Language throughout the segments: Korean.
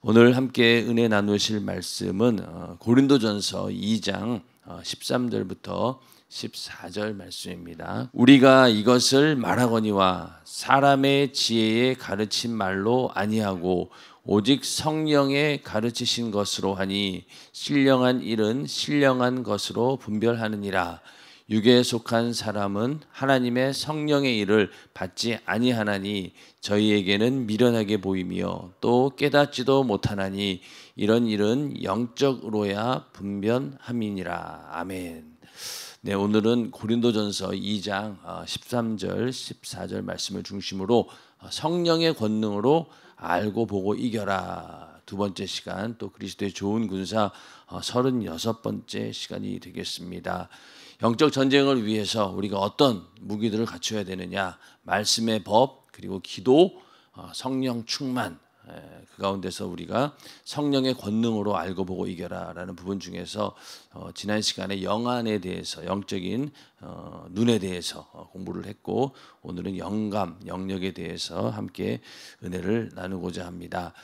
오늘 함께 은혜 나누실 말씀은 고린도전서 2장 13절부터 14절 말씀입니다. 우리가 이것을 말하거니와 사람의 지혜에 가르친 말로 아니하고 오직 성령의 가르치신 것으로 하니 신령한 일은 신령한 것으로 분별하느니라. 육에 속한 사람은 하나님의 성령의 일을 받지 아니하나니 저희에게는 미련하게 보이며 또 깨닫지도 못하나니 이런 일은 영적으로야 분별함이니라. 아멘. 네, 오늘은 고린도전서 2장 13절 14절 말씀을 중심으로 성령의 권능으로 알고 보고 이겨라. 두 번째 시간, 또 그리스도의 좋은 군사 36번째 시간이 되겠습니다. 영적 전쟁을 위해서 우리가 어떤 무기들을 갖춰야 되느냐? 말씀의 법, 그리고 기도, 성령 충만. 그 가운데서 우리가 성령의 권능으로 알고 보고 이겨라라는 부분 중에서 지난 시간에 영안에 대해서, 영적인 눈에 대해서 공부를 했고, 오늘은 영감, 영역에 대해서 함께 은혜를 나누고자 합니다.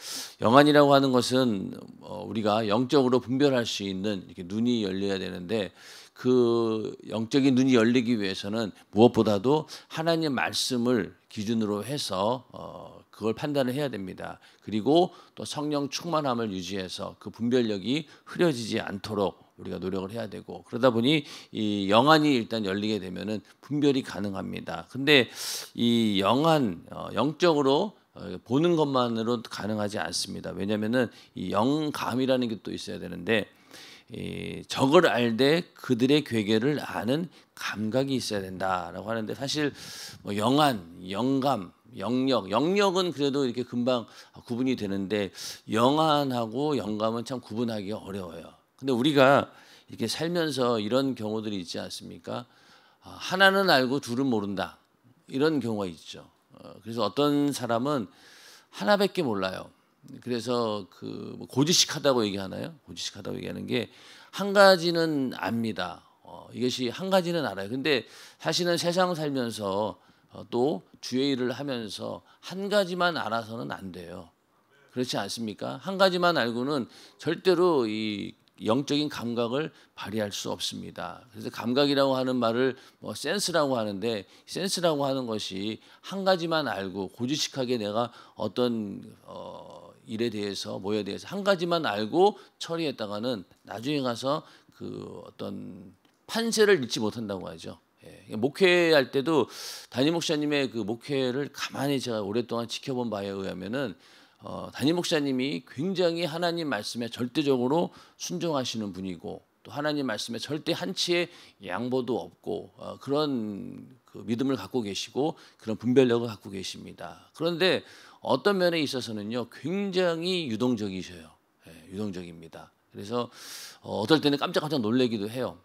영안이라고 하는 것은 우리가 영적으로 분별할 수 있는 이렇게 눈이 열려야 되는데, 그 영적인 눈이 열리기 위해서는 무엇보다도 하나님의 말씀을 기준으로 해서 그걸 판단을 해야 됩니다. 그리고 또 성령 충만함을 유지해서 그 분별력이 흐려지지 않도록 우리가 노력을 해야 되고, 그러다 보니 이 영안이 일단 열리게 되면은 분별이 가능합니다. 근데 이 영안, 영적으로 보는 것만으로 가능하지 않습니다. 왜냐하면은 이 영감이라는 게 또 있어야 되는데, 적을 알되 그들의 괴계를 아는 감각이 있어야 된다라고 하는데, 사실 뭐 영안, 영감, 영역은 그래도 이렇게 금방 구분이 되는데 영안하고 영감은 참 구분하기가 어려워요. 근데 우리가 이렇게 살면서 이런 경우들이 있지 않습니까? 하나는 알고 둘은 모른다, 이런 경우가 있죠. 그래서 어떤 사람은 하나밖에 몰라요. 그래서 뭐 고지식하다고 얘기하나요? 고지식하다고 얘기하는 게 한 가지는 압니다. 이것이 한 가지는 알아요. 근데 사실은 세상 살면서 또 주의 일을 하면서 한 가지만 알아서는 안 돼요. 그렇지 않습니까? 한 가지만 알고는 절대로 이 영적인 감각을 발휘할 수 없습니다. 그래서 감각이라고 하는 말을 뭐 센스라고 하는데, 센스라고 하는 것이 한 가지만 알고 고지식하게 내가 어떤 일에 대해서, 뭐에 대해서 한 가지만 알고 처리했다가는 나중에 가서 그 어떤 판세를 잊지 못한다고 하죠. 목회할 때도 담임 목사님의 그 목회를 가만히 제가 오랫동안 지켜본 바에 의하면은 담임 목사님이 굉장히 하나님 말씀에 절대적으로 순종하시는 분이고, 또 하나님 말씀에 절대 한치의 양보도 없고, 그런 그 믿음을 갖고 계시고 그런 분별력을 갖고 계십니다. 그런데 어떤 면에 있어서는요, 굉장히 유동적이셔요. 유동적입니다. 그래서 어떨 때는 깜짝깜짝 놀라기도 해요.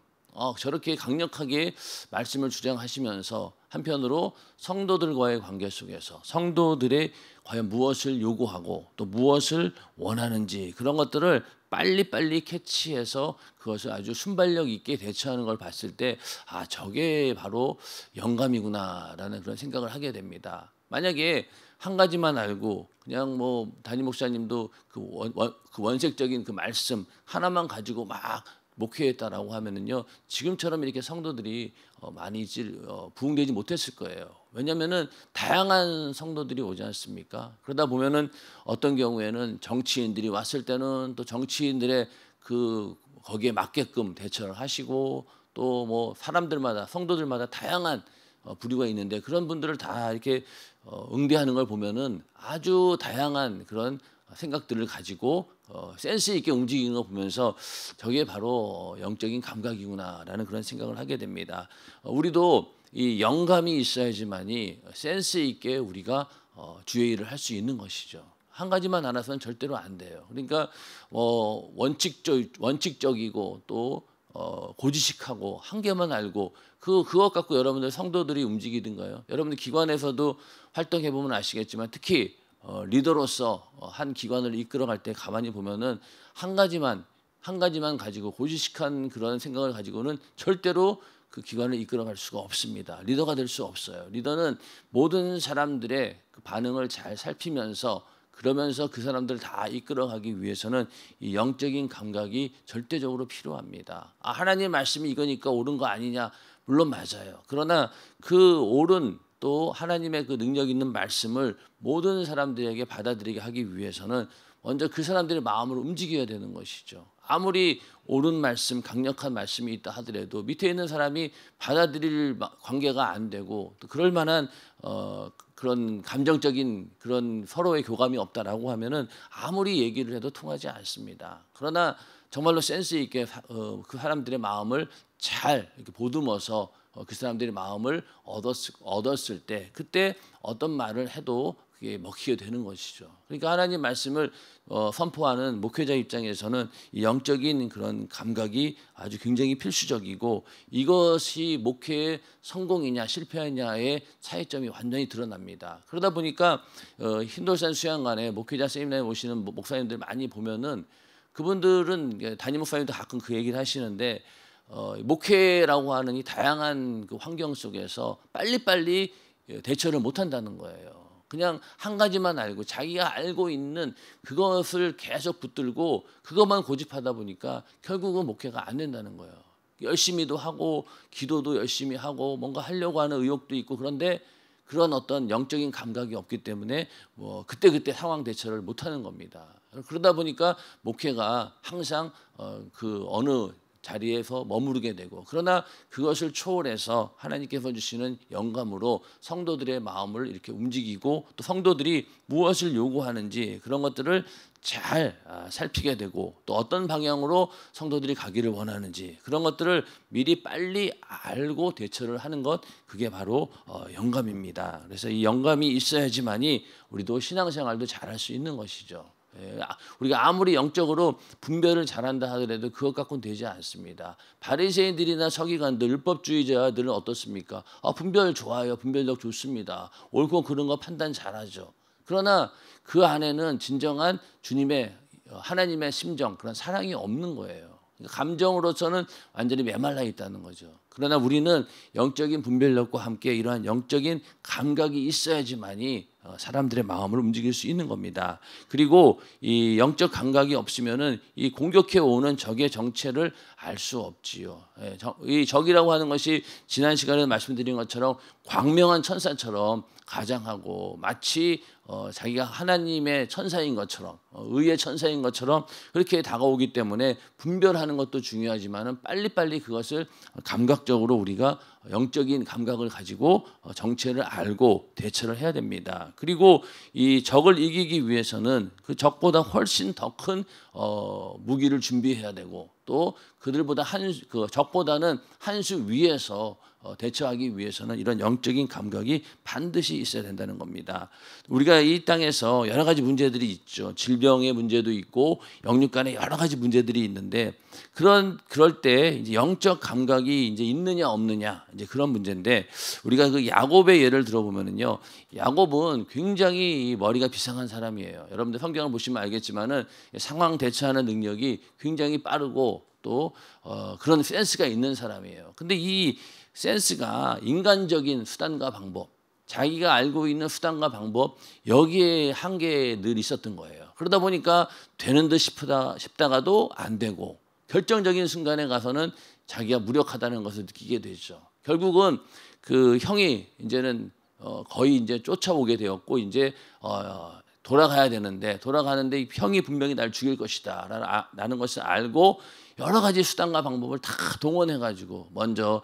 저렇게 강력하게 말씀을 주장하시면서 한편으로 성도들과의 관계 속에서 성도들의 과연 무엇을 요구하고 또 무엇을 원하는지, 그런 것들을 빨리빨리 캐치해서 그것을 아주 순발력 있게 대처하는 걸 봤을 때, 저게 바로 영감이구나라는 그런 생각을 하게 됩니다. 만약에 한 가지만 알고 그냥 뭐 담임 목사님도 그 원색적인 그 말씀 하나만 가지고 막 목회했다라고 하면은요, 지금처럼 이렇게 성도들이 많이 부흥되지 못했을 거예요. 왜냐하면은 다양한 성도들이 오지 않습니까? 그러다 보면은 어떤 경우에는 정치인들이 왔을 때는 또 정치인들의 그 거기에 맞게끔 대처를 하시고, 또 뭐 사람들마다, 성도들마다 다양한 부류가 있는데, 그런 분들을 다 이렇게 응대하는 걸 보면은 아주 다양한 그런 생각들을 가지고 센스 있게 움직이는 거 보면서 저게 바로 영적인 감각이구나라는 그런 생각을 하게 됩니다. 우리도 이 영감이 있어야지만이 센스 있게 우리가 주의 일을 할 수 있는 것이죠. 한 가지만 알아서는 절대로 안 돼요. 그러니까 원칙적이고 또 고지식하고 한 개만 알고 그것 갖고 여러분들 성도들이 움직이든가요? 여러분들 기관에서도 활동해 보면 아시겠지만, 특히 리더로서 한 기관을 이끌어갈 때 가만히 보면은 한 가지만 가지고 고지식한 그런 생각을 가지고는 절대로 그 기관을 이끌어갈 수가 없습니다. 리더가 될 수 없어요. 리더는 모든 사람들의 그 반응을 잘 살피면서 그러면서 그 사람들을 다 이끌어가기 위해서는 이 영적인 감각이 절대적으로 필요합니다. 하나님의 말씀이 이거니까 옳은 거 아니냐? 물론 맞아요. 그러나 그 옳은 또 하나님의 그 능력 있는 말씀을 모든 사람들에게 받아들이게 하기 위해서는 먼저 그 사람들의 마음을 움직여야 되는 것이죠. 아무리 옳은 말씀, 강력한 말씀이 있다 하더라도 밑에 있는 사람이 받아들일 관계가 안 되고 또 그럴 만한 그런 감정적인 그런 서로의 교감이 없다라고 하면은 아무리 얘기를 해도 통하지 않습니다. 그러나 정말로 센스 있게 그 사람들의 마음을 잘 이렇게 보듬어서 그 사람들의 마음을 얻었을 때 그때 어떤 말을 해도 그게 먹히게 되는 것이죠. 그러니까 하나님 말씀을 선포하는 목회자 입장에서는 이 영적인 그런 감각이 아주 굉장히 필수적이고 이것이 목회의 성공이냐 실패하냐의 차이점이 완전히 드러납니다. 그러다 보니까 흰돌산 수양관에 목회자 세미나에 오시는 목사님들 많이 보면은 그분들은 담임 목사님도 가끔 그 얘기를 하시는데 목회라고 하는 이 다양한 그 환경 속에서 빨리빨리 대처를 못한다는 거예요. 그냥 한 가지만 알고 자기가 알고 있는 그것을 계속 붙들고 그것만 고집하다 보니까 결국은 목회가 안 된다는 거예요. 열심히도 하고 기도도 열심히 하고 뭔가 하려고 하는 의욕도 있고 그런데 그런 어떤 영적인 감각이 없기 때문에 그때그때 상황 대처를 못하는 겁니다. 그러다 보니까 목회가 항상 그 어느 자리에서 머무르게 되고 그러나 그것을 초월해서 하나님께서 주시는 영감으로 성도들의 마음을 이렇게 움직이고 또 성도들이 무엇을 요구하는지 그런 것들을 잘 살피게 되고 또 어떤 방향으로 성도들이 가기를 원하는지 그런 것들을 미리 빨리 알고 대처를 하는 것 그게 바로 영감입니다. 그래서 이 영감이 있어야지만이 우리도 신앙생활도 잘할 수 있는 것이죠. 우리가 아무리 영적으로 분별을 잘한다 하더라도 그것 갖고는 되지 않습니다. 바리새인들이나 서기관들, 율법주의자들은 어떻습니까? 분별 좋아요. 분별력 좋습니다. 옳고 그른 거 판단 잘하죠. 그러나 그 안에는 진정한 주님의 하나님의 심정 그런 사랑이 없는 거예요. 감정으로서는 완전히 메말라 있다는 거죠. 그러나 우리는 영적인 분별력과 함께 이러한 영적인 감각이 있어야지만이 사람들의 마음을 움직일 수 있는 겁니다. 그리고 이 영적 감각이 없으면은 이 공격해 오는 적의 정체를 알 수 없지요. 이 적이라고 하는 것이 지난 시간에 말씀드린 것처럼 광명한 천사처럼 가장하고 마치 자기가 하나님의 천사인 것처럼 의의 천사인 것처럼 그렇게 다가오기 때문에 분별하는 것도 중요하지만은 빨리빨리 그것을 감각적으로 우리가 영적인 감각을 가지고 정체를 알고 대처를 해야 됩니다. 그리고 이 적을 이기기 위해서는 그 적보다 훨씬 더 큰 무기를 준비해야 되고 또 그들보다 그 적보다는 한 수 위에서 대처하기 위해서는 이런 영적인 감각이 반드시 있어야 된다는 겁니다. 우리가 이 땅에서 여러 가지 문제들이 있죠. 질병의 문제도 있고 영육 간의 여러 가지 문제들이 있는데 그럴 때 이제 영적 감각이 이제 있느냐 없느냐 이제 그런 문제인데 우리가 그 야곱의 예를 들어보면은요. 야곱은 굉장히 머리가 비상한 사람이에요. 여러분들 성경을 보시면 알겠지만은 상황 대처하는 능력이 굉장히 빠르고 또 그런 센스가 있는 사람이에요. 근데 이 센스가 인간적인 수단과 방법, 자기가 알고 있는 수단과 방법 여기에 한계에 늘 있었던 거예요. 그러다 보니까 되는 듯 싶다가도 안 되고 결정적인 순간에 가서는 자기가 무력하다는 것을 느끼게 되죠. 결국은 그 형이 이제는 거의 이제 쫓아오게 되었고 이제 돌아가야 되는데 돌아가는데 형이 분명히 날 죽일 것이다라는 것을 알고 여러 가지 수단과 방법을 다 동원해가지고 먼저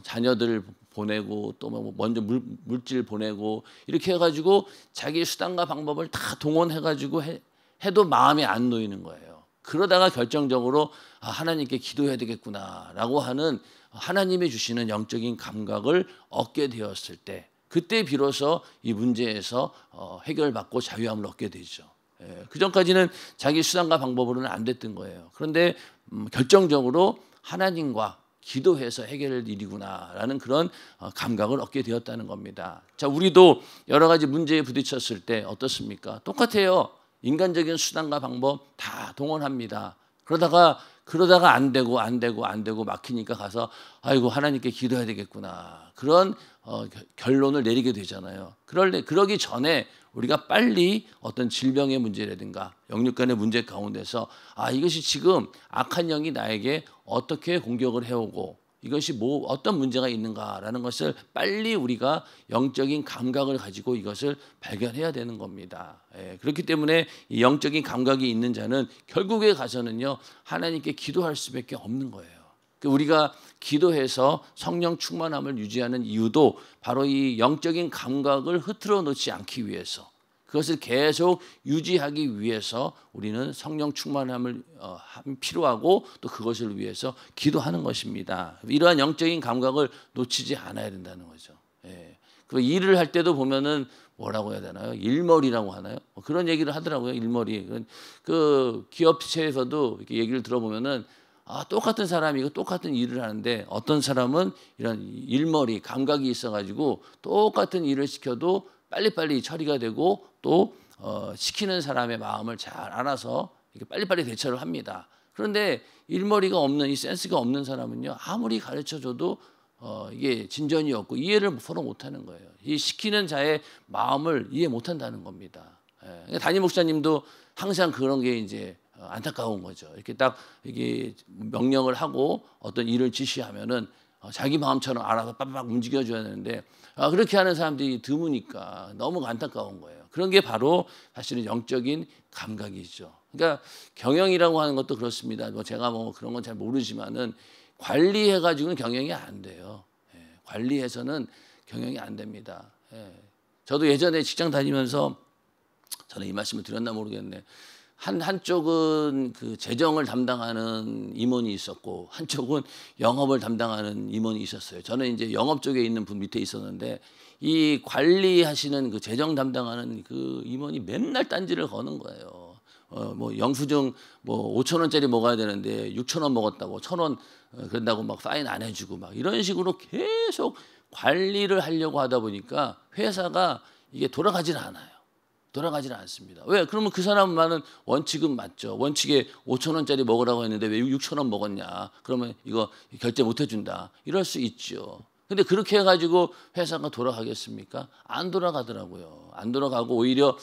자녀들 보내고 또 먼저 물질 보내고 이렇게 해가지고 자기 수단과 방법을 다 동원해가지고 해도 마음에 안 놓이는 거예요. 그러다가 결정적으로 하나님께 기도해야 되겠구나라고 하는 하나님이 주시는 영적인 감각을 얻게 되었을 때 그때 비로소 이 문제에서 해결받고 자유함을 얻게 되죠. 그 전까지는 자기 수단과 방법으로는 안 됐던 거예요. 그런데 결정적으로 하나님과 기도해서 해결할 일이구나라는 그런 감각을 얻게 되었다는 겁니다. 자, 우리도 여러 가지 문제에 부딪혔을 때 어떻습니까? 똑같아요. 인간적인 수단과 방법 다 동원합니다. 그러다가 그러다가 안 되고 막히니까 가서 아이고 하나님께 기도해야 되겠구나. 그런 결론을 내리게 되잖아요. 그러기 전에 우리가 빨리 어떤 질병의 문제라든가 영육간의 문제 가운데서 이것이 지금 악한 영이 나에게 어떻게 공격을 해오고 이것이 어떤 문제가 있는가라는 것을 빨리 우리가 영적인 감각을 가지고 이것을 발견해야 되는 겁니다. 그렇기 때문에 이 영적인 감각이 있는 자는 결국에 가서는요 하나님께 기도할 수밖에 없는 거예요. 우리가 기도해서 성령 충만함을 유지하는 이유도 바로 이 영적인 감각을 흐트러 놓지 않기 위해서, 그것을 계속 유지하기 위해서 우리는 성령 충만함을 필요하고 또 그것을 위해서 기도하는 것입니다. 이러한 영적인 감각을 놓치지 않아야 된다는 거죠. 그 일을 할 때도 보면은 뭐라고 해야 되나요? 일머리라고 하나요? 그런 얘기를 하더라고요. 일머리. 그 기업체에서도 이렇게 얘기를 들어보면은 똑같은 사람이 똑같은 일을 하는데 어떤 사람은 이런 일머리 감각이 있어가지고 똑같은 일을 시켜도 빨리빨리 처리가 되고 또 시키는 사람의 마음을 잘 알아서 이렇게 빨리빨리 대처를 합니다. 그런데 일머리가 없는 이 센스가 없는 사람은요 아무리 가르쳐줘도 이게 진전이 없고 이해를 서로 못하는 거예요. 이 시키는 자의 마음을 이해 못한다는 겁니다. 담임 목사님도 항상 그런 게 이제 안타까운 거죠. 이렇게 딱 이게 명령을 하고 어떤 일을 지시하면은 자기 마음처럼 알아서 빠박 움직여줘야 되는데 그렇게 하는 사람들이 드무니까 너무 안타까운 거예요. 그런 게 바로 사실은 영적인 감각이죠. 그러니까 경영이라고 하는 것도 그렇습니다. 제가 그런 건 잘 모르지만은 관리해가지고는 경영이 안 돼요. 관리해서는 경영이 안 됩니다. 저도 예전에 직장 다니면서 저는 이 말씀을 드렸나 모르겠네. 한쪽은 그 재정을 담당하는 임원이 있었고 한쪽은 영업을 담당하는 임원이 있었어요. 저는 이제 영업 쪽에 있는 분 밑에 있었는데 이 관리하시는 그 재정 담당하는 그 임원이 맨날 딴지를 거는 거예요. 영수증 5천 원짜리 먹어야 되는데 6천 원 먹었다고 1,000원 그런다고 막 사인 안 해주고 막 이런 식으로 계속 관리를 하려고 하다 보니까 회사가 이게 돌아가지는 않아요. 돌아가지는 않습니다. 왜? 그러면 그 사람만은 원칙은 맞죠. 원칙에 5천 원짜리 먹으라고 했는데 왜 6천 원 먹었냐. 그러면 이거 결제 못 해준다. 이럴 수 있죠. 근데 그렇게 해가지고 회사가 돌아가겠습니까? 안 돌아가더라고요. 안 돌아가고 오히려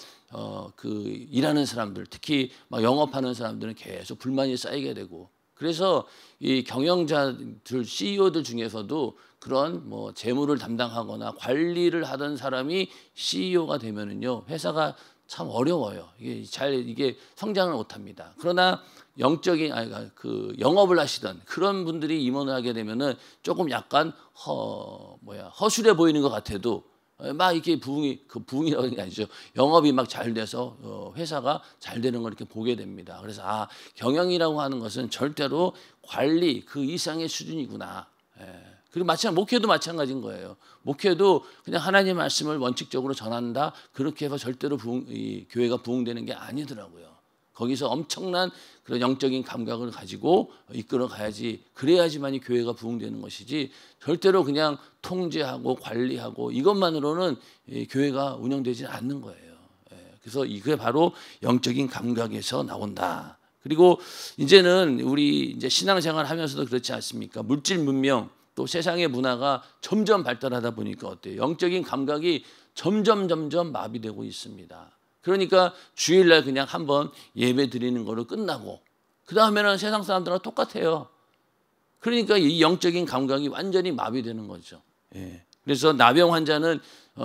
그 일하는 사람들, 특히 막 영업하는 사람들은 계속 불만이 쌓이게 되고, 그래서 이 경영자들, CEO들 중에서도 그런 재무를 담당하거나 관리를 하던 사람이 CEO가 되면은요 회사가 참 어려워요. 이게 성장을 못합니다. 그러나 영적인 그 영업을 하시던 그런 분들이 임원을 하게 되면은 조금 약간 허술해 보이는 것 같아도 막 이렇게 부흥이라는 게 아니죠. 영업이 막 잘 돼서 회사가 잘 되는 걸 이렇게 보게 됩니다. 그래서 경영이라고 하는 것은 절대로 관리 그 이상의 수준이구나. 그리고 목회도 마찬가지인 거예요. 목회도 그냥 하나님의 말씀을 원칙적으로 전한다. 그렇게 해서 절대로 교회가 부흥되는 게 아니더라고요. 거기서 엄청난 그런 영적인 감각을 가지고 이끌어 가야지, 그래야지만이 교회가 부흥되는 것이지 절대로 그냥 통제하고 관리하고 이것만으로는 교회가 운영되지 않는 거예요. 그래서 이게 바로 영적인 감각에서 나온다. 그리고 이제는 우리 이제 신앙생활 하면서도 그렇지 않습니까? 물질 문명 또 세상의 문화가 점점 발달하다 보니까 어때요? 영적인 감각이 점점 마비되고 있습니다. 그러니까 주일날 그냥 한번 예배 드리는 거로 끝나고 그 다음에는 세상 사람들과 똑같아요. 그러니까 이 영적인 감각이 완전히 마비되는 거죠. 그래서 나병 환자는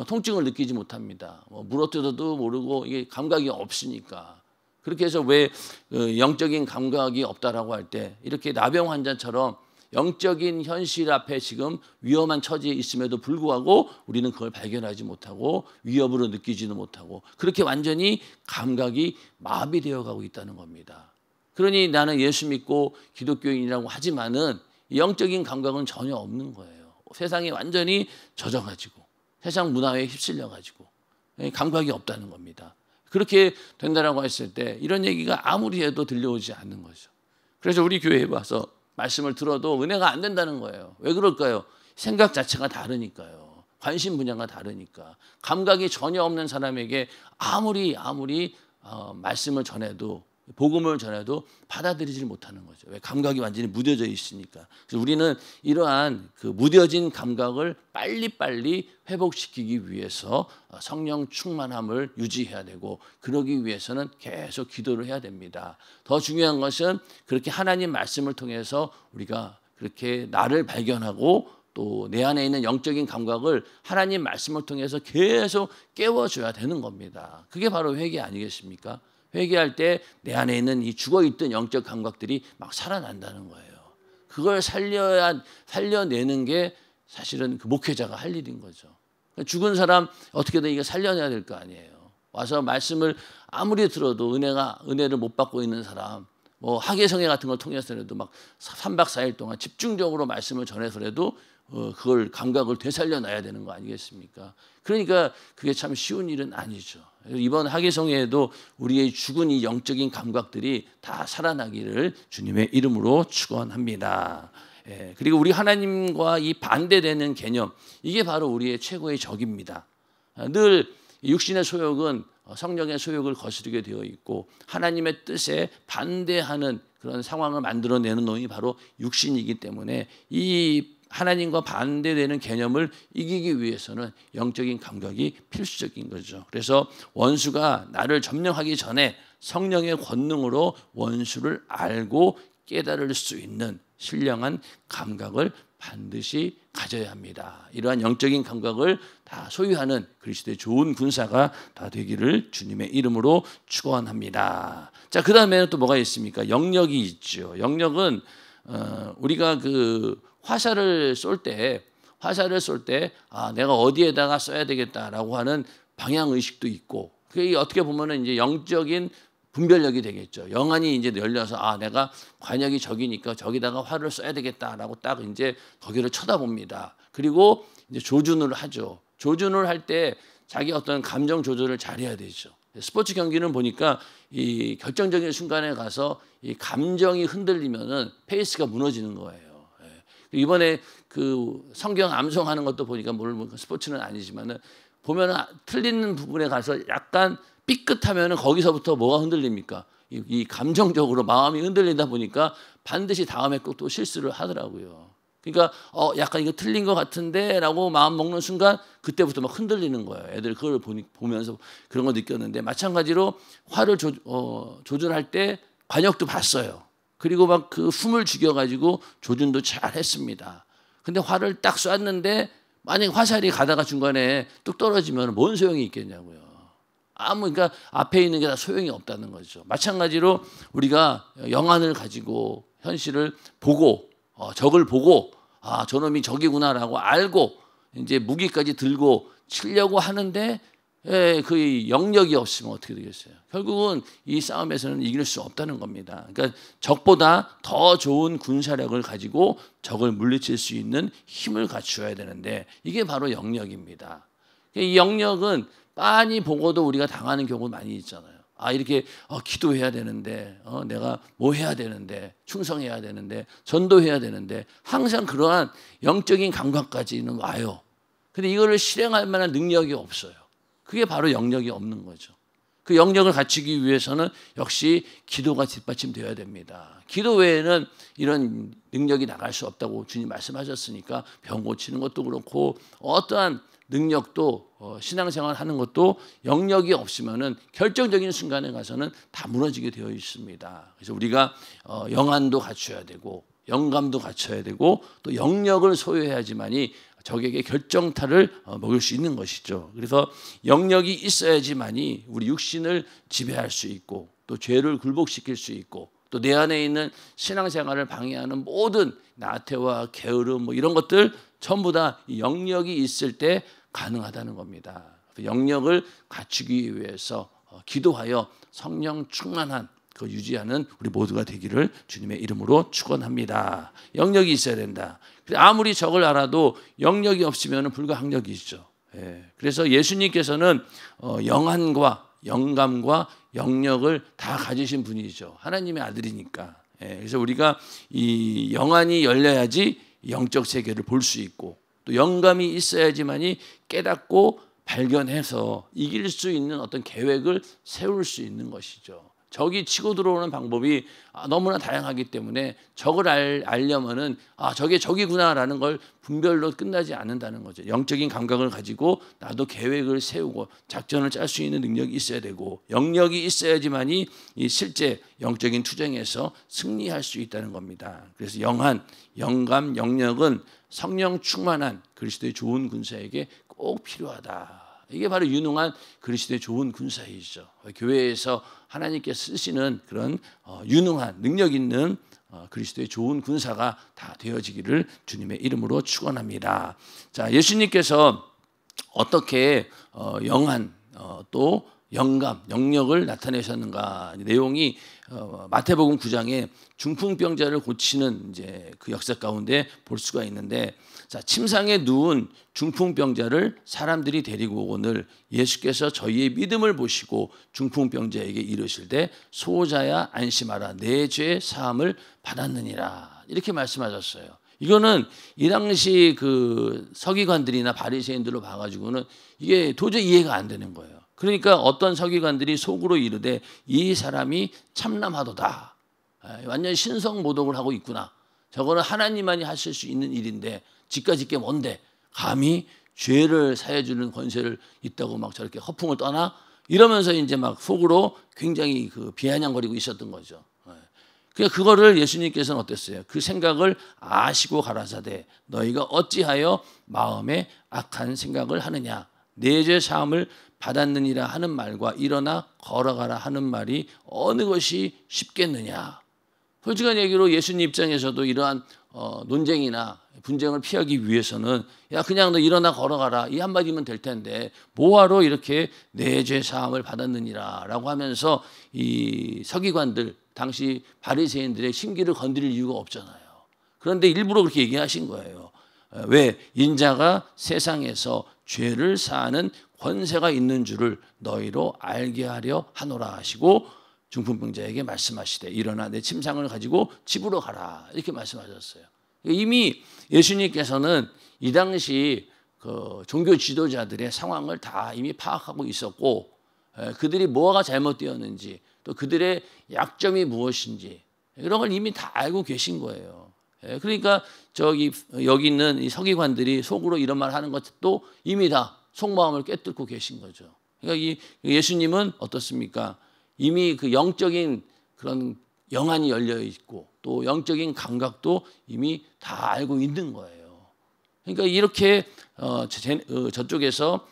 통증을 느끼지 못합니다. 물어뜯어도 모르고 이게 감각이 없으니까. 그렇게 해서 왜 영적인 감각이 없다라고 할 때 이렇게 나병 환자처럼 영적인 현실 앞에 지금 위험한 처지에 있음에도 불구하고 우리는 그걸 발견하지 못하고 위협으로 느끼지도 못하고 그렇게 완전히 감각이 마비되어 가고 있다는 겁니다. 그러니 나는 예수 믿고 기독교인이라고 하지만은 영적인 감각은 전혀 없는 거예요. 세상에 완전히 젖어가지고 세상 문화에 휩쓸려가지고 감각이 없다는 겁니다. 그렇게 된다라고 했을 때 이런 얘기가 아무리 해도 들려오지 않는 거죠. 그래서 우리 교회에 와서 말씀을 들어도 은혜가 안 된다는 거예요. 왜 그럴까요? 생각 자체가 다르니까요. 관심 분야가 다르니까. 감각이 전혀 없는 사람에게 아무리 말씀을 전해도 복음을 전해도 받아들이질 못하는 거죠. 왜? 감각이 완전히 무뎌져 있으니까. 그래서 우리는 이러한 그 무뎌진 감각을 빨리빨리 회복시키기 위해서 성령 충만함을 유지해야 되고, 그러기 위해서는 계속 기도를 해야 됩니다. 더 중요한 것은 그렇게 하나님 말씀을 통해서 우리가 그렇게 나를 발견하고 또 내 안에 있는 영적인 감각을 하나님 말씀을 통해서 계속 깨워줘야 되는 겁니다. 그게 바로 회개 아니겠습니까? 회개할 때 내 안에 있는 이 죽어있던 영적 감각들이 막 살아난다는 거예요. 그걸 살려내는 게 사실은 그 목회자가 할 일인 거죠. 죽은 사람 어떻게든 이거 살려내야 될 거 아니에요. 와서 말씀을 아무리 들어도 은혜를 못 받고 있는 사람, 뭐 학예성회 같은 걸 통해서라도 막 3박 4일 동안 집중적으로 말씀을 전해서라도 그걸 감각을 되살려놔야 되는 거 아니겠습니까? 그러니까 그게 참 쉬운 일은 아니죠. 이번 학예성회에도 우리의 죽은 이 영적인 감각들이 다 살아나기를 주님의 이름으로 축원합니다. 그리고 우리 하나님과 이 반대되는 개념, 이게 바로 우리의 최고의 적입니다. 늘 육신의 소욕은 성령의 소욕을 거스르게 되어 있고, 하나님의 뜻에 반대하는 그런 상황을 만들어내는 놈이 바로 육신이기 때문에 이 하나님과 반대되는 개념을 이기기 위해서는 영적인 감각이 필수적인 거죠. 그래서 원수가 나를 점령하기 전에 성령의 권능으로 원수를 알고 깨달을 수 있는 신령한 감각을 반드시 가져야 합니다. 이러한 영적인 감각을 다 소유하는 그리스도의 좋은 군사가 다 되기를 주님의 이름으로 축원합니다. 자, 그 다음에는 또 뭐가 있습니까? 영역이 있죠. 영역은 우리가 그 화살을 쏠 때 내가 어디에다가 써야 되겠다라고 하는 방향 의식도 있고, 그게 어떻게 보면은 이제 영적인 분별력이 되겠죠. 영안이 이제 열려서 내가 관역이 저기니까 저기다가 활을 써야 되겠다라고 딱 이제 거기를 쳐다봅니다. 그리고 이제 조준을 하죠. 조준을 할 때 자기 어떤 감정 조절을 잘해야 되죠. 스포츠 경기는 보니까 이 결정적인 순간에 가서 이 감정이 흔들리면은 페이스가 무너지는 거예요. 이번에 그 성경 암송하는 것도 보니까 물론 스포츠는 아니지만은 보면은 틀리는 부분에 가서 약간 삐끗하면은 거기서부터 뭐가 흔들립니까? 이 감정적으로 마음이 흔들리다 보니까 반드시 다음에 꼭 또 실수를 하더라고요. 그러니까 약간 이거 틀린 것 같은데라고 마음 먹는 순간 그때부터 막 흔들리는 거예요. 애들 그걸 보면서 그런 거 느꼈는데, 마찬가지로 화를 조절할 때 관역도 봤어요. 그리고 막 그 숨을 죽여가지고 조준도 잘 했습니다. 근데 활을 딱 쐈는데 만약에 화살이 가다가 중간에 뚝 떨어지면 뭔 소용이 있겠냐고요. 그러니까 앞에 있는 게 다 소용이 없다는 거죠. 마찬가지로 우리가 영안을 가지고 현실을 보고 적을 보고 저놈이 적이구나라고 알고 이제 무기까지 들고 치려고 하는데 그 영역이 없으면 어떻게 되겠어요? 결국은 이 싸움에서는 이길 수 없다는 겁니다. 그러니까 적보다 더 좋은 군사력을 가지고 적을 물리칠 수 있는 힘을 갖추어야 되는데, 이게 바로 영역입니다. 이 영역은 빤히 보고도 우리가 당하는 경우 많이 있잖아요. 이렇게 기도해야 되는데, 내가 뭐 해야 되는데, 충성해야 되는데, 전도해야 되는데, 항상 그러한 영적인 감각까지는 와요. 근데 이거를 실행할 만한 능력이 없어요. 그게 바로 영역이 없는 거죠. 그 영역을 갖추기 위해서는 역시 기도가 뒷받침되어야 됩니다. 기도 외에는 이런 능력이 나갈 수 없다고 주님 말씀하셨으니까 병 고치는 것도 그렇고 어떠한 능력도 신앙생활 하는 것도 영역이 없으면은 결정적인 순간에 가서는 다 무너지게 되어 있습니다. 그래서 우리가 영안도 갖춰야 되고 영감도 갖춰야 되고 또 영역을 소유해야지만이 적에게 결정타를 먹일 수 있는 것이죠. 그래서 영역이 있어야지만이 우리 육신을 지배할 수 있고 또 죄를 굴복시킬 수 있고 또 내 안에 있는 신앙생활을 방해하는 모든 나태와 게으름 뭐 이런 것들 전부 다 영역이 있을 때 가능하다는 겁니다. 영역을 갖추기 위해서 기도하여 성령 충만한 그 유지하는 우리 모두가 되기를 주님의 이름으로 축원합니다. 영역이 있어야 된다. 아무리 적을 알아도 영역이 없으면 불가항력이죠. 그래서 예수님께서는 영안과 영감과 영역을 다 가지신 분이죠. 하나님의 아들이니까. 그래서 우리가 이 영안이 열려야지 영적 세계를 볼 수 있고 또 영감이 있어야지만이 깨닫고 발견해서 이길 수 있는 어떤 계획을 세울 수 있는 것이죠. 적이 치고 들어오는 방법이 너무나 다양하기 때문에 적을 알려면은 저게 적이구나라는 걸 분별로 끝나지 않는다는 거죠. 영적인 감각을 가지고 나도 계획을 세우고 작전을 짤 수 있는 능력이 있어야 되고 영역이 있어야지만이 이 실제 영적인 투쟁에서 승리할 수 있다는 겁니다. 그래서 영한, 영감, 영력은 성령 충만한 그리스도의 좋은 군사에게 꼭 필요하다. 이게 바로 유능한 그리스도의 좋은 군사이죠. 교회에서 하나님께 쓰시는 그런 유능한 능력 있는 그리스도의 좋은 군사가 다 되어지기를 주님의 이름으로 축원합니다. 자, 예수님께서 어떻게 영한 또 영감, 영력을 나타내셨는가? 내용이 마태복음 9장에 중풍병자를 고치는 이제 그 역사 가운데 볼 수가 있는데, 자, 침상에 누운 중풍병자를 사람들이 데리고 오늘 예수께서 저희의 믿음을 보시고 중풍병자에게 이르실 때 소자야 안심하라 내 죄 사함을 받았느니라 이렇게 말씀하셨어요. 이거는 이 당시 그 서기관들이나 바리새인들로 봐가지고는 이게 도저히 이해가 안 되는 거예요. 그러니까 어떤 서기관들이 속으로 이르되 이 사람이 참남하도다. 완전 신성모독을 하고 있구나. 저거는 하나님만이 하실 수 있는 일인데 지까짓 게 뭔데 감히 죄를 사해주는 권세를 있다고 막 저렇게 허풍을 떠나? 이러면서 이제 막 속으로 굉장히 그 비아냥거리고 있었던 거죠. 그러니까 그거를 예수님께서는 어땠어요? 그 생각을 아시고 가라사대 너희가 어찌하여 마음에 악한 생각을 하느냐? 내 죄 사함을 받았느니라 하는 말과 일어나 걸어가라 하는 말이 어느 것이 쉽겠느냐? 솔직한 얘기로 예수님 입장에서도 이러한 논쟁이나 분쟁을 피하기 위해서는 야 그냥 너 일어나 걸어가라 이 한마디면 될 텐데 뭐하러 이렇게 내 죄 사함을 받았느니라 라고 하면서 이 서기관들 당시 바리새인들의 심기를 건드릴 이유가 없잖아요. 그런데 일부러 그렇게 얘기하신 거예요. 왜? 인자가 세상에서 죄를 사하는 권세가 있는 줄을 너희로 알게 하려 하노라 하시고 중풍병자에게 말씀하시되 일어나 내 침상을 가지고 집으로 가라 이렇게 말씀하셨어요. 이미 예수님께서는 이 당시 그 종교 지도자들의 상황을 다 이미 파악하고 있었고 그들이 뭐가 잘못되었는지 또 그들의 약점이 무엇인지 이런 걸 이미 다 알고 계신 거예요. 그러니까 여기 있는 이 서기관들이 속으로 이런 말 하는 것도 이미 다 속마음을 꿰뚫고 계신 거죠. 그러니까 이 예수님은 어떻습니까? 이미 그 영적인 그런 영안이 열려 있고 또 영적인 감각도 이미 다 알고 있는 거예요. 그러니까 이렇게 저쪽에서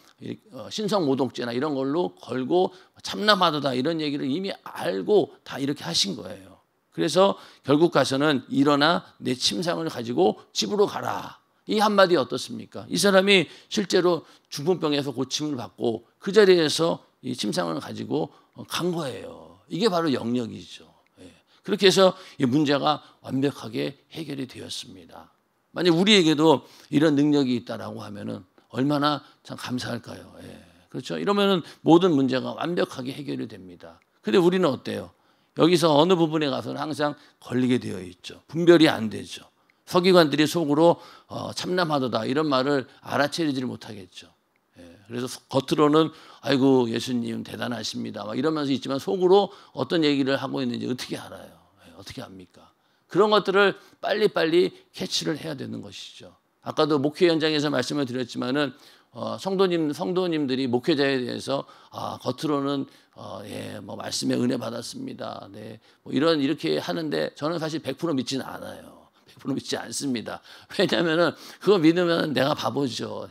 신성모독죄나 이런 걸로 걸고 참남하도다 이런 얘기를 이미 알고 다 이렇게 하신 거예요. 그래서 결국 가서는 일어나 내 침상을 가지고 집으로 가라. 이 한마디 어떻습니까? 이 사람이 실제로 중풍병에서 고침을 받고 그 자리에서 이 침상을 가지고 간 거예요. 이게 바로 영역이죠. 그렇게 해서 이 문제가 완벽하게 해결이 되었습니다. 만약 우리에게도 이런 능력이 있다라고 하면은 얼마나 참 감사할까요? 그렇죠? 이러면은 모든 문제가 완벽하게 해결이 됩니다. 근데 우리는 어때요? 여기서 어느 부분에 가서는 항상 걸리게 되어 있죠. 분별이 안 되죠. 서기관들이 속으로 참남하도다 이런 말을 알아채리지를 못하겠죠. 그래서 겉으로는 아이고 예수님 대단하십니다 막 이러면서 있지만 속으로 어떤 얘기를 하고 있는지 어떻게 알아요? 어떻게 압니까? 그런 것들을 빨리빨리 캐치를 해야 되는 것이죠. 아까도 목회 현장에서 말씀을 드렸지만은 성도님들이 목회자에 대해서 겉으로는 뭐 말씀에 은혜 받았습니다. 네, 뭐 이렇게 하는데 저는 사실 100% 믿지는 않아요. 100% 믿지 않습니다. 왜냐하면은 그거 믿으면 내가 바보죠.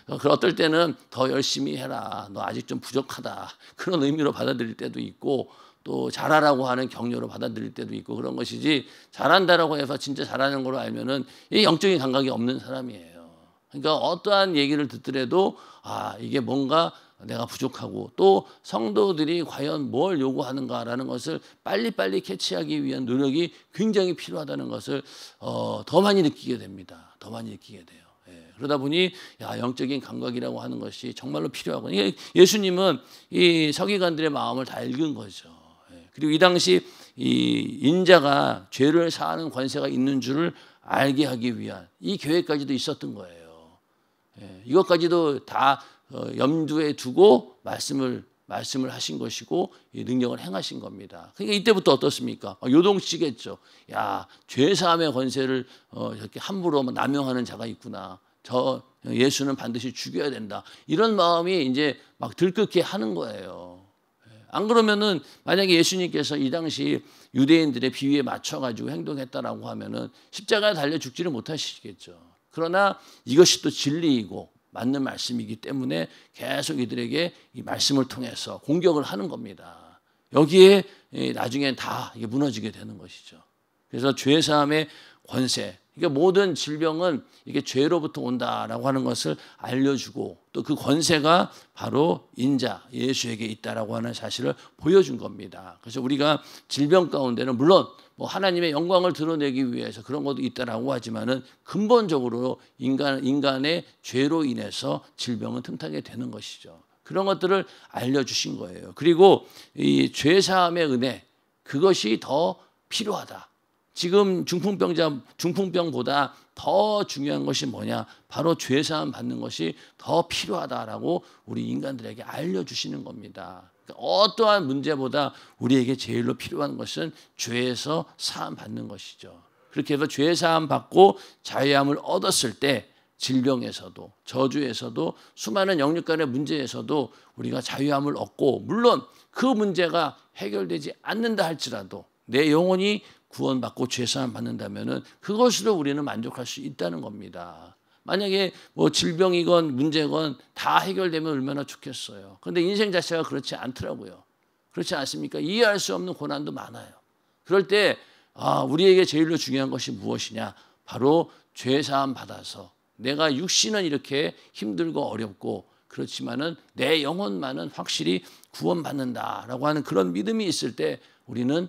어떨 때는 더 열심히 해라. 너 아직 좀 부족하다. 그런 의미로 받아들일 때도 있고 또 잘하라고 하는 격려로 받아들일 때도 있고 그런 것이지 잘한다라고 해서 진짜 잘하는 걸로 알면은 이 영적인 감각이 없는 사람이에요. 그러니까 어떠한 얘기를 듣더라도 이게 뭔가 내가 부족하고 또 성도들이 과연 뭘 요구하는가라는 것을 빨리빨리 캐치하기 위한 노력이 굉장히 필요하다는 것을 더 많이 느끼게 됩니다. 더 많이 느끼게 돼요. 그러다 보니 영적인 감각이라고 하는 것이 정말로 필요하고 예수님은 이 서기관들의 마음을 다 읽은 거죠. 그리고 이 당시 이 인자가 죄를 사하는 권세가 있는 줄을 알게 하기 위한 이 계획까지도 있었던 거예요. 이것까지도 다 염두에 두고 말씀을 말씀을 하신 것이고 이 능력을 행하신 겁니다. 그러니까 이때부터 어떻습니까? 요동치겠죠. 야, 죄사함의 권세를 이렇게 함부로 남용하는 자가 있구나. 저 예수는 반드시 죽여야 된다. 이런 마음이 이제 막 들끓게 하는 거예요. 안 그러면은 만약에 예수님께서 이 당시 유대인들의 비위에 맞춰가지고 행동했다라고 하면은 십자가에 달려 죽지를 못하시겠죠. 그러나 이것이 또 진리이고 맞는 말씀이기 때문에 계속 이들에게 이 말씀을 통해서 공격을 하는 겁니다. 여기에 나중엔 다 이게 무너지게 되는 것이죠. 그래서 죄사함의 권세, 그러니까 모든 질병은 이게 죄로부터 온다라고 하는 것을 알려주고 또 그 권세가 바로 인자 예수에게 있다라고 하는 사실을 보여준 겁니다. 그래서 우리가 질병 가운데는 물론 뭐 하나님의 영광을 드러내기 위해서 그런 것도 있다라고 하지만은 근본적으로 인간의 죄로 인해서 질병은 틈타게 되는 것이죠. 그런 것들을 알려주신 거예요. 그리고 이 죄사함의 은혜, 그것이 더 필요하다. 지금 중풍병보다 더 중요한 것이 뭐냐? 바로 죄사함 받는 것이 더 필요하다라고 우리 인간들에게 알려주시는 겁니다. 그러니까 어떠한 문제보다 우리에게 제일로 필요한 것은 죄에서 사함 받는 것이죠. 그렇게 해서 죄사함 받고 자유함을 얻었을 때 질병에서도 저주에서도 수많은 영육간의 문제에서도 우리가 자유함을 얻고, 물론 그 문제가 해결되지 않는다 할지라도 내 영혼이 구원받고 죄사함 받는다면은 그것으로 우리는 만족할 수 있다는 겁니다. 만약에 뭐 질병이건 문제건 다 해결되면 얼마나 좋겠어요. 그런데 인생 자체가 그렇지 않더라고요. 그렇지 않습니까? 이해할 수 없는 고난도 많아요. 그럴 때 우리에게 제일로 중요한 것이 무엇이냐? 바로 죄사함 받아서 내가 육신은 이렇게 힘들고 어렵고 그렇지만은 내 영혼만은 확실히 구원받는다라고 하는 그런 믿음이 있을 때 우리는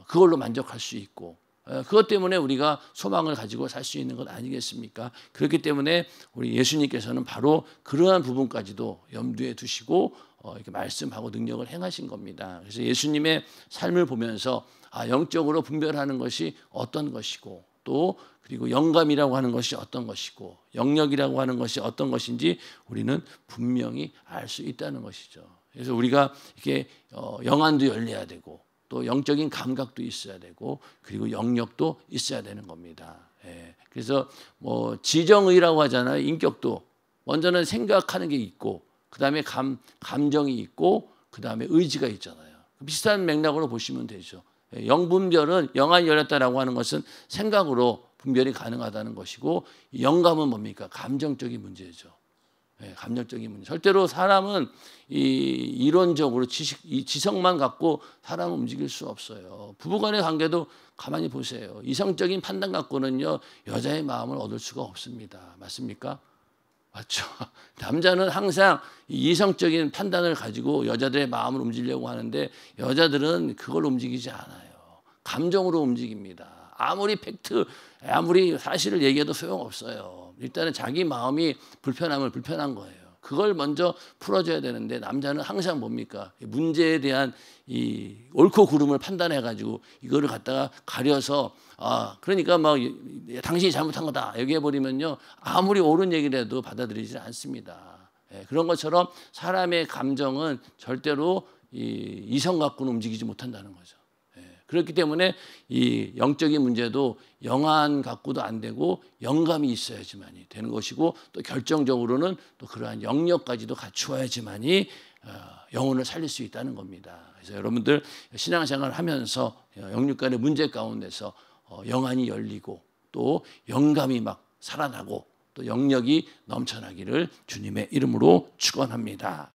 그걸로 만족할 수 있고, 그것 때문에 우리가 소망을 가지고 살 수 있는 것 아니겠습니까? 그렇기 때문에 우리 예수님께서는 바로 그러한 부분까지도 염두에 두시고 이렇게 말씀하고 능력을 행하신 겁니다. 그래서 예수님의 삶을 보면서 영적으로 분별하는 것이 어떤 것이고, 또 그리고 영감이라고 하는 것이 어떤 것이고 영력이라고 하는 것이 어떤 것인지 우리는 분명히 알 수 있다는 것이죠. 그래서 우리가 이렇게 영안도 열려야 되고 또 영적인 감각도 있어야 되고 그리고 영역도 있어야 되는 겁니다. 그래서 뭐 지정의라고 하잖아요. 인격도 먼저는 생각하는 게 있고 그 다음에 감정이 있고 그 다음에 의지가 있잖아요. 비슷한 맥락으로 보시면 되죠. 영분별은 영안이 열렸다라고 하는 것은 생각으로 분별이 가능하다는 것이고, 영감은 뭡니까? 감정적인 문제죠. 감정적인 문제. 절대로 사람은 이론적으로 지성만 갖고 사람은 움직일 수 없어요. 부부간의 관계도 가만히 보세요. 이성적인 판단 갖고는요 여자의 마음을 얻을 수가 없습니다. 맞습니까? 맞죠. 남자는 항상 이성적인 판단을 가지고 여자들의 마음을 움직이려고 하는데 여자들은 그걸 움직이지 않아요. 감정으로 움직입니다. 아무리 팩트, 아무리 사실을 얘기해도 소용없어요. 일단은 자기 마음이 불편하면 불편한 거예요. 그걸 먼저 풀어줘야 되는데 남자는 항상 뭡니까? 문제에 대한 이 옳고 그름을 판단해가지고 이거를 갖다가 가려서 그러니까 막 당신이 잘못한 거다 얘기해버리면요 아무리 옳은 얘기를 해도 받아들이지 않습니다. 그런 것처럼 사람의 감정은 절대로 이성 갖고는 움직이지 못한다는 거죠. 그렇기 때문에 이 영적인 문제도 영안 갖고도 안 되고 영감이 있어야지만이 되는 것이고, 또 결정적으로는 또 그러한 영역까지도 갖추어야지만이 영혼을 살릴 수 있다는 겁니다. 그래서 여러분들 신앙생활을 하면서 영육간의 문제 가운데서 영안이 열리고 또 영감이 막 살아나고 또 영력이 넘쳐나기를 주님의 이름으로 축원합니다.